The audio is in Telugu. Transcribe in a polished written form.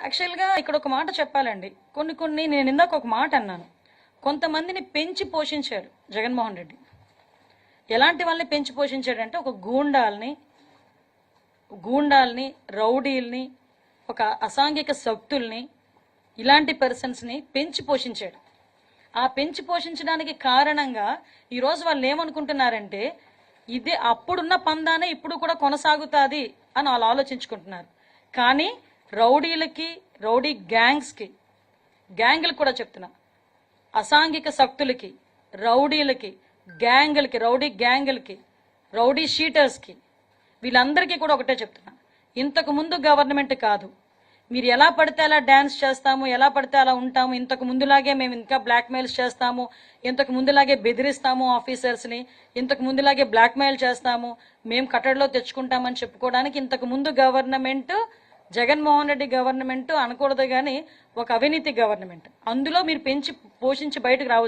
యాక్చువల్గా ఇక్కడ ఒక మాట చెప్పాలండి. కొన్ని నేను ఇందాక ఒక మాట అన్నాను. కొంతమందిని పెంచి పోషించాడు జగన్మోహన్ రెడ్డి. ఎలాంటి వాళ్ళని పెంచి పోషించాడంటే ఒక గూండాల్ని, రౌడీల్ని, ఒక అసాంఘిక శక్తుల్ని, ఇలాంటి పర్సన్స్ని పెంచి పోషించాడు. ఆ పెంచి పోషించడానికి కారణంగా ఈరోజు వాళ్ళు ఏమనుకుంటున్నారంటే ఇదే అప్పుడున్న పందానే ఇప్పుడు కూడా కొనసాగుతుంది అని వాళ్ళు ఆలోచించుకుంటున్నారు. కానీ రౌడీలకి, రౌడీ గ్యాంగ్లకు కూడా చెప్తున్నా, అసాంఘిక శక్తులకి, రౌడీలకి, రౌడీ గ్యాంగులకి, రౌడీ షీటర్స్కి, వీళ్ళందరికీ కూడా ఒకటే చెప్తున్నా, ఇంతకు ముందు గవర్నమెంట్ కాదు, మీరు ఎలా పడితే అలా డాన్స్ చేస్తాము, ఎలా పడితే అలా ఉంటాము, ఇంతకు ముందులాగే మేము ఇంకా బ్లాక్మెయిల్స్ చేస్తాము, ఇంతకు ముందులాగే బెదిరిస్తాము ఆఫీసర్స్ని, ఇంతకు ముందులాగే బ్లాక్మెయిల్ చేస్తాము, మేము కట్టడిలో తెచ్చుకుంటామని చెప్పుకోవడానికి ఇంతకు ముందు గవర్నమెంట్, జగన్మోహన్ రెడ్డి గవర్నమెంట్ అనకూడదు, కానీ ఒక అవినీతి గవర్నమెంట్. అందులో మీరు పెంచి పోషించి బయటకు రావచ్చు.